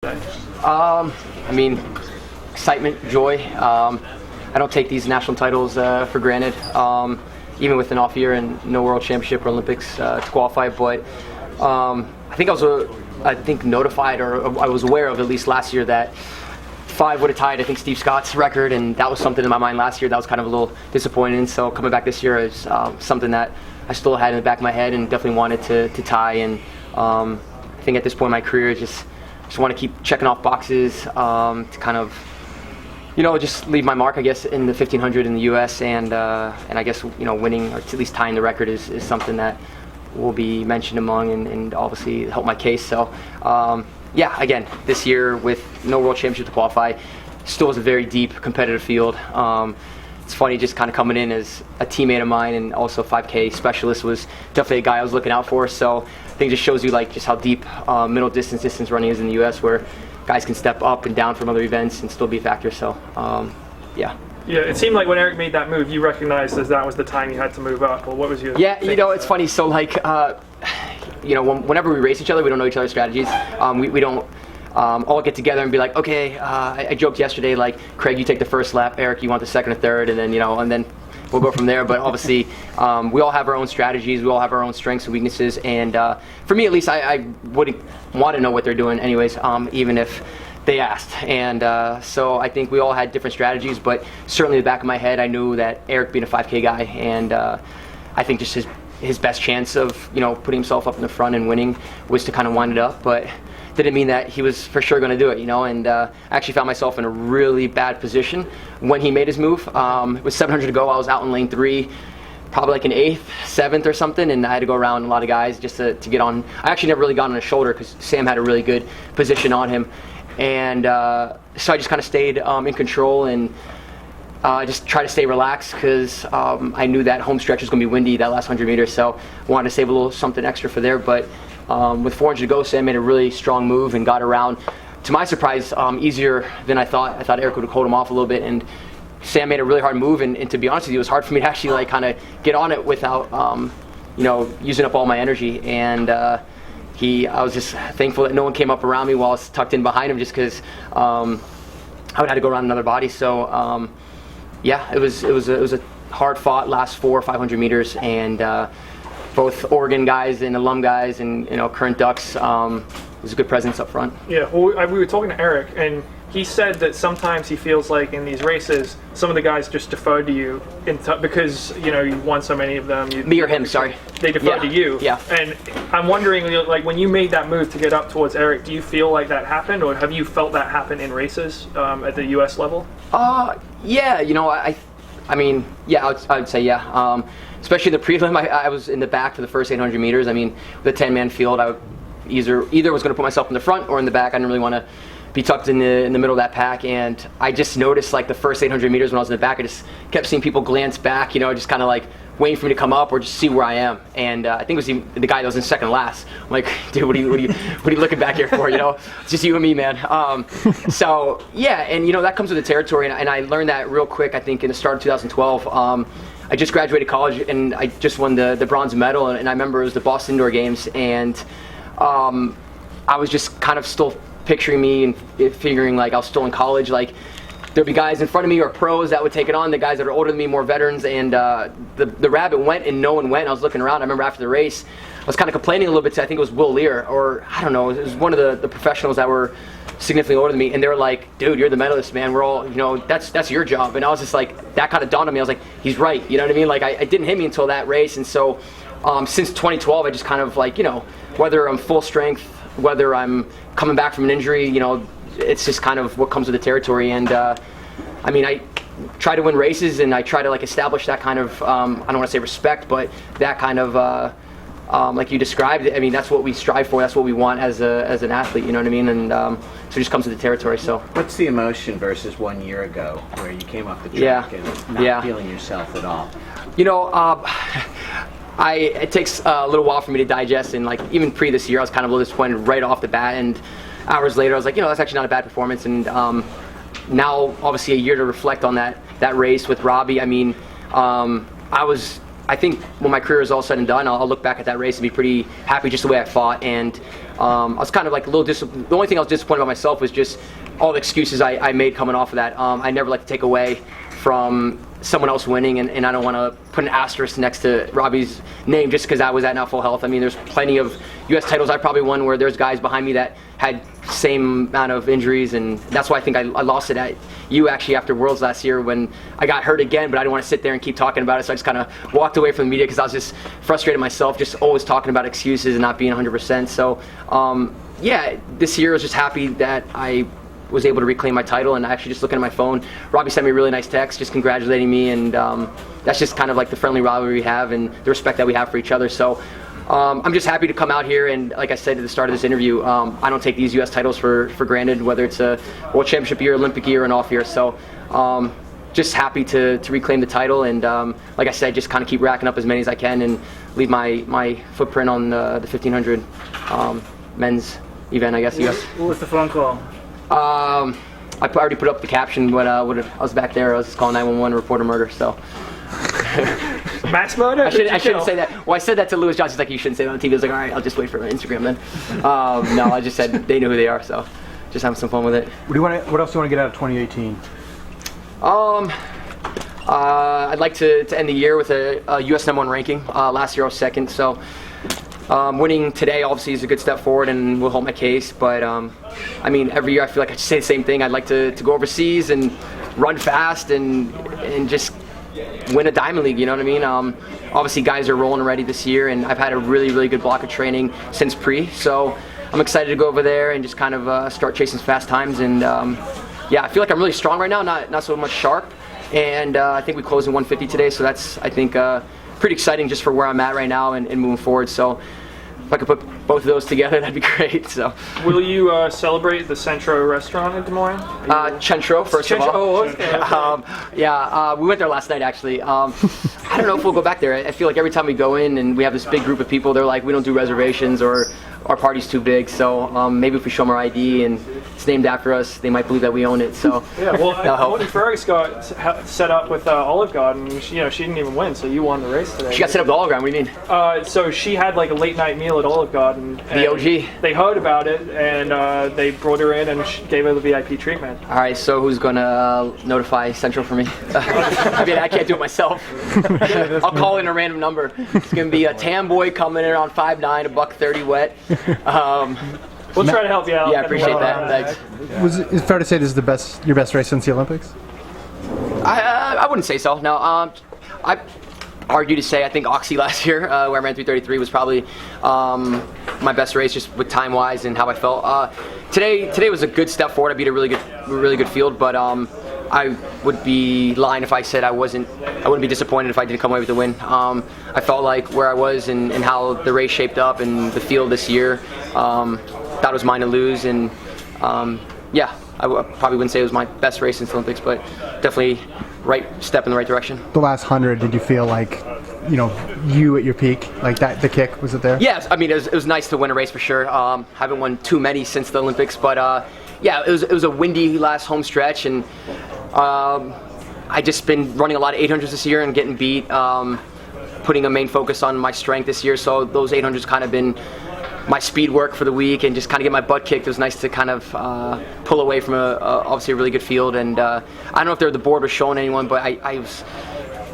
I mean, excitement, joy. I don't take these national titles for granted, even with an off year and no World Championship or Olympics to qualify. But I think I was notified, or I was aware of at least last year, that 5 would have tied, I think, Steve Scott's record, and that was something in my mind last year that was kind of a little disappointing. So coming back this year is something that I still had in the back of my head and definitely wanted to tie. And I think at this point in my career, just want to keep checking off boxes to kind of, just leave my mark, I guess, in the 1500 in the U.S. and I guess, winning or at least tying the record is something that will be mentioned among and obviously help my case. So, yeah, again, this year with no World Championship to qualify, still was a very deep competitive field. It's funny, just kind of coming in as a teammate of mine and also 5K specialist was definitely a guy I was looking out for. So I think it just shows you just how deep middle distance running is in the U.S., where guys can step up and down from other events and still be a factor. So, yeah. Yeah, it seemed like when Eric made that move, you recognized that was the time you had to move up. Well, what was your? Yeah, it's funny. So whenever we race each other, we don't know each other's strategies. We don't all get together and be like, okay. I joked yesterday, like, Craig, you take the first lap. Eric, you want the second or third, and then and then we'll go from there. But obviously, we all have our own strategies. We all have our own strengths and weaknesses. And for me, at least, I wouldn't want to know what they're doing, anyways, even if they asked. And so I think we all had different strategies, but certainly in the back of my head, I knew that Eric, being a 5K guy, and I think just his best chance of putting himself up in the front and winning was to kind of wind it up. But didn't mean that he was for sure going to do it, and I actually found myself in a really bad position when he made his move. It was 700 to go. I was out in lane 3, probably like an 8th, 7th or something, and I had to go around a lot of guys just to get on. I actually never really got on his shoulder because Sam had a really good position on him. And so I just kind of stayed in control and just try to stay relaxed because I knew that home stretch was going to be windy, that last 100 meters, so I wanted to save a little something extra for there. But with 400 to go, Sam made a really strong move and got around, to my surprise, easier than I thought. I thought Eric would have hold him off a little bit, and Sam made a really hard move, and to be honest with you, it was hard for me to actually kind of get on it without using up all my energy. And I was just thankful that no one came up around me while I was tucked in behind him, just because I would have to go around another body. So yeah, it was a hard fought last 400 or 500 meters, and both Oregon guys and alum guys and current Ducks, was a good presence up front. Yeah, well, we were talking to Eric, and he said that sometimes he feels like in these races, some of the guys just defer to you because you won so many of them. Me or him? Sorry. They defer to you. Yeah. And I'm wondering, like, when you made that move to get up towards Eric, do you feel like that happened, or have you felt that happen in races at the U.S. level? Yeah. I mean, yeah, I would say yeah. Especially the prelim, I was in the back for the first 800 meters. I mean, with a 10-man field, I would either was going to put myself in the front or in the back. I didn't really want to be tucked in the middle of that pack, and I just noticed, like, the first 800 meters when I was in the back, I just kept seeing people glance back, just kind of like waiting for me to come up or just see where I am. And I think it was the guy that was in second last. I'm like, dude, what are you looking back here for? It's just you and me, man. So yeah, and that comes with the territory, and I learned that real quick. I think in the start of 2012. I just graduated college and I just won the bronze medal, and I remember it was the Boston Indoor Games, and I was just kind of still picturing me and figuring like I was still in college. Like, there'd be guys in front of me or pros that would take it on, the guys that are older than me, more veterans, and the rabbit went and no one went. And I was looking around. I remember after the race, I was kind of complaining a little bit to, I think it was Will Lear, or I don't know, it was one of the professionals that were significantly older than me, and they were like, dude, you're the medalist, man. We're all, that's your job. And I was just like, that kind of dawned on me. I was like, he's right. You know what I mean? Like, it didn't hit me until that race. And so since 2012, I just kind of like, whether I'm full strength, whether I'm coming back from an injury, it's just kind of what comes with the territory. And I mean, I try to win races, and I try to like establish that kind of, I don't want to say respect, but that kind of, like you described, I mean, that's what we strive for. That's what we want as an athlete. You know what I mean? And so it just comes with the territory. So what's the emotion versus 1 year ago, where you came off the track and not feeling yourself at all? It takes a little while for me to digest, and like even pre this year, I was kind of a little disappointed right off the bat. And hours later, I was like, that's actually not a bad performance. And now, obviously, a year to reflect on that race with Robbie. I mean, I was I think when my career is all said and done, I'll look back at that race and be pretty happy just the way I fought. And I was kind of like a little the only thing I was disappointed about myself was just all the excuses I made coming off of that. I never like to take away from someone else winning, and I don't want to put an asterisk next to Robbie's name just because I was at not full health. I mean, there's plenty of U.S. titles I probably won where there's guys behind me that had same amount of injuries, and that's why I think I lost it at you actually after Worlds last year when I got hurt again, but I didn't want to sit there and keep talking about it, so I just kind of walked away from the media because I was just frustrated myself, just always talking about excuses and not being 100%. So yeah, this year I was just happy that I was able to reclaim my title, and actually just looking at my phone, Robbie sent me a really nice text just congratulating me, and that's just kind of like the friendly rivalry we have and the respect that we have for each other. So I'm just happy to come out here, and like I said at the start of this interview, I don't take these U.S. titles for granted, whether it's a World Championship year, Olympic year, or an off year. So just happy to reclaim the title, and like I said, just kind of keep racking up as many as I can and leave my footprint on the 1500 men's event, I guess. What was the phone call? I already put up the caption when I was back there. I was just calling 911 to report a murder. So mass murder? I shouldn't say that. Well, I said that to Lewis Johnson. He's like, you shouldn't say that on TV. I was like, all right, I'll just wait for Instagram then. No, I just said they know who they are. So just having some fun with it. What else do you want to get out of 2018? I'd like to end the year with a U.S. #1 ranking. Last year I was second, so winning today obviously is a good step forward and will hold my case. But I mean, every year I feel like I just say the same thing. I'd like to go overseas and run fast and just win a Diamond League. You know what I mean? Obviously, guys are rolling already this year, and I've had a really good block of training since pre. So I'm excited to go over there and just kind of start chasing fast times. And yeah, I feel like I'm really strong right now, not so much sharp. And I think we closed in 150 today, so that's, I think, pretty exciting just for where I'm at right now and moving forward. So if I could put both of those together, that'd be great. So, will you celebrate the Centro restaurant in Des Moines? Centro, first of all. Oh, okay. Yeah, we went there last night actually. I don't know if we'll go back there. I feel like every time we go in and we have this big group of people, they're like, we don't do reservations or our party's too big. So maybe if we show them our ID and it's named after us, they might believe that we own it. So yeah, well, Courtney Fergus got set up with Olive Garden. She didn't even win, so you won the race today. She got set up with Olive Garden. What do you mean? So she had like a late night meal at Olive Garden. The OG. They heard about it and they brought her in and gave her the VIP treatment. All right, so who's gonna notify Central for me? I mean, I can't do it myself. I'll call in a random number. It's gonna be a tan boy coming in around 5'9", $130 wet. We'll try to help you out. Yeah, I appreciate that. Thanks. Was it fair to say this is your best race since the Olympics? I wouldn't say so. No, I argue to say I think Oxy last year, where I ran 3:33, was probably my best race just with time wise and how I felt. Today was a good step forward. I beat a really good field, but I would be lying if I said I wouldn't be disappointed if I didn't come away with the win. I felt like where I was and how the race shaped up and the field this year, that was mine to lose. And yeah, I probably wouldn't say it was my best race since the Olympics, but definitely right step in the right direction. The last 100, did you feel like, you at your peak, like that, the kick, was it there? Yes, I mean, it was nice to win a race for sure. Haven't won too many since the Olympics, but yeah, it was a windy last home stretch, and I just been running a lot of 800s this year and getting beat, putting a main focus on my strength this year, so those 800s kind of been my speed work for the week and just kind of get my butt kicked. It was nice to kind of pull away from obviously a really good field, and I don't know if the board was showing anyone, but I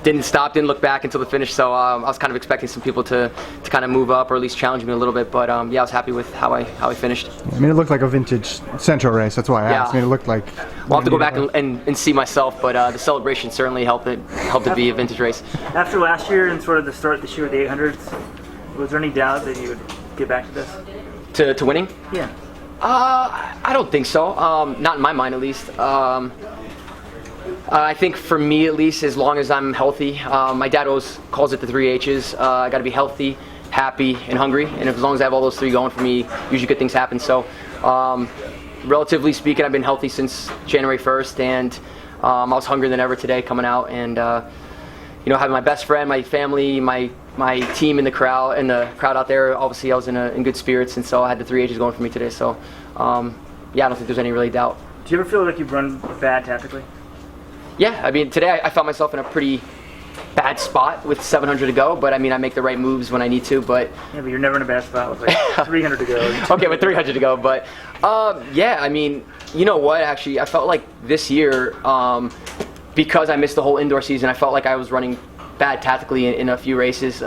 didn't look back until the finish, so I was kind of expecting some people to kind of move up or at least challenge me a little bit, but yeah, I was happy with how I finished. I mean, it looked like a vintage Centro race, that's why I asked. I mean, it looked like... We'll have to go back and see myself, but the celebration certainly helped it be a vintage race. After last year and sort of the start this year with the 800s, was there any doubt that you would get back to this? To winning? Yeah. I don't think so. Not in my mind, at least. I think for me, at least, as long as I'm healthy, my dad always calls it the 3 H's. I got to be healthy, happy, and hungry. And as long as I have all those 3 going for me, usually good things happen. So, relatively speaking, I've been healthy since January 1st, and I was hungrier than ever today coming out. And having my best friend, my family, my team in the crowd out there, obviously I was in good spirits, and so I had the 3 H's going for me today. So, yeah, I don't think there's any really doubt. Do you ever feel like you've run bad tactically? Yeah, I mean, today I found myself in a pretty bad spot with 700 to go, but I mean, I make the right moves when I need to, but... Yeah, but you're never in a bad spot with like 300 to go. Okay, with 300 to go, but yeah, I mean, you know what, actually, I felt like this year, because I missed the whole indoor season, I felt like I was running bad tactically in a few races,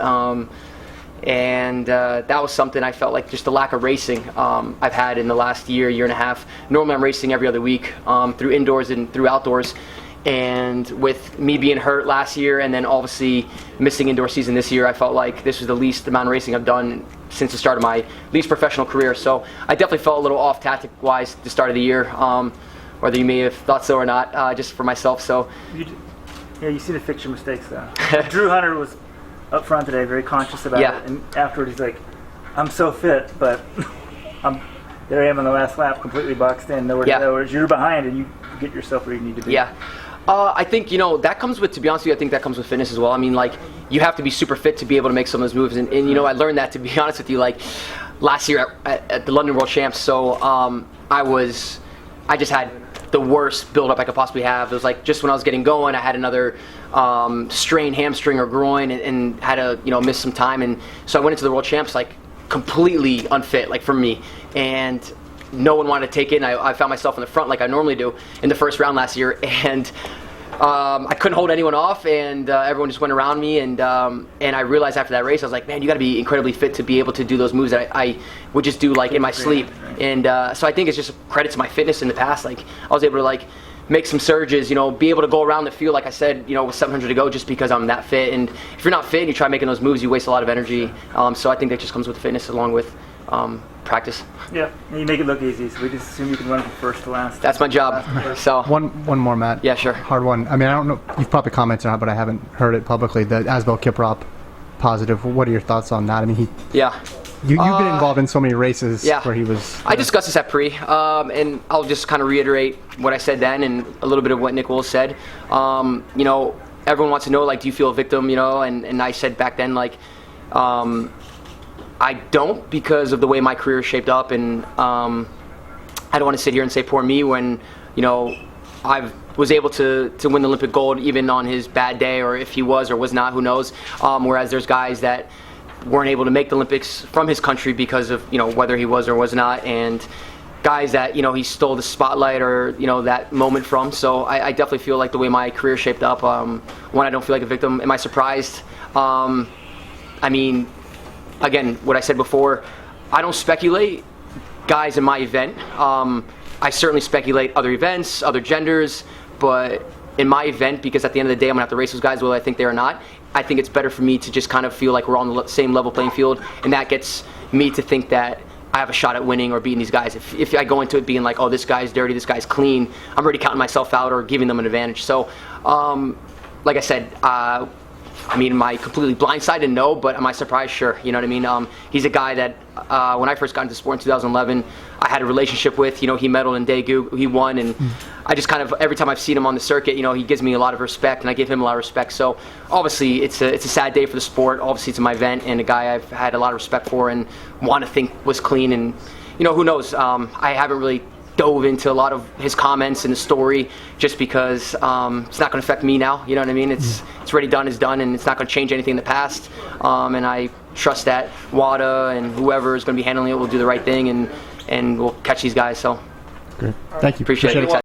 and that was something I felt like just the lack of racing I've had in the last year and a half. Normally I'm racing every other week through indoors and through outdoors, and with me being hurt last year and then obviously missing indoor season this year, I felt like this was the least amount of racing I've done since the start of my least professional career. So I definitely felt a little off tactic-wise at the start of the year, whether you may have thought so or not, just for myself. So. Yeah, you see the fix your mistakes though. Drew Hunter was up front today, very conscious about it, and afterward he's like, "I'm so fit, but there I am on the last lap, completely boxed in, nowhere to go." Whereas you're behind, and you get yourself where you need to be. Yeah, I think that comes with, to be honest with you, I think that comes with fitness as well. I mean, like, you have to be super fit to be able to make some of those moves, and I learned that, to be honest with you, like last year at the London World Champs. So I just had the worst build-up I could possibly have. It was like just when I was getting going, I had another strained hamstring or groin, and had to miss some time, and so I went into the World Champs like completely unfit, like for me, and no one wanted to take it, and I found myself in the front like I normally do in the first round last year, and I couldn't hold anyone off, and everyone just went around me, and I realized after that race, I was like, man, you got to be incredibly fit to be able to do those moves that I would just do like in my sleep, and so I think it's just a credit to my fitness in the past. Like, I was able to like make some surges, be able to go around the field, like I said, with 700 to go, just because I'm that fit. And if you're not fit and you try making those moves, you waste a lot of energy. So I think that just comes with fitness along with practice. Yeah, and you make it look easy, so we just assume you can run from first to last. That's my job. So one more, Matt. Yeah, sure. Hard one. I mean, I don't know. You've probably commented on it, but I haven't heard it publicly. The Asbel Kiprop positive. What are your thoughts on that? I mean, You've been involved in so many races where he was... I discussed this at pre, and I'll just kind of reiterate what I said then and a little bit of what Nick Wills said. Everyone wants to know, like, do you feel a victim, and I said back then, like, I don't, because of the way my career is shaped up, and I don't want to sit here and say poor me when, I was able to win the Olympic gold even on his bad day, or if he was or was not, who knows. Whereas there's guys that weren't able to make the Olympics from his country because of whether he was or was not, and guys that he stole the spotlight or that moment from. So I definitely feel like the way my career shaped up, one, I don't feel like a victim. Am I surprised? I mean, again, what I said before, I don't speculate guys in my event. I certainly speculate other events, other genders, but in my event, because at the end of the day I'm gonna have to race those guys whether I think they are or not, I think it's better for me to just kind of feel like we're on the same level playing field, and that gets me to think that I have a shot at winning or beating these guys. If I go into it being like, oh, this guy's dirty, this guy's clean, I'm already counting myself out or giving them an advantage. So, like I said, I mean, am I completely blindsided? No, but am I surprised? Sure. You know what I mean? He's a guy that when I first got into sport in 2011, I had a relationship with. He medaled in Daegu, he won, and I just kind of, every time I've seen him on the circuit, he gives me a lot of respect, and I give him a lot of respect. So obviously, it's a sad day for the sport. Obviously, it's my event, and a guy I've had a lot of respect for and want to think was clean. And who knows? I haven't really dove into a lot of his comments and the story just because it's not going to affect me now. You know what I mean? It's already done is done, and it's not going to change anything in the past. And I trust that WADA and whoever is going to be handling it will do the right thing, and we'll catch these guys. So great. Thank you. Appreciate it.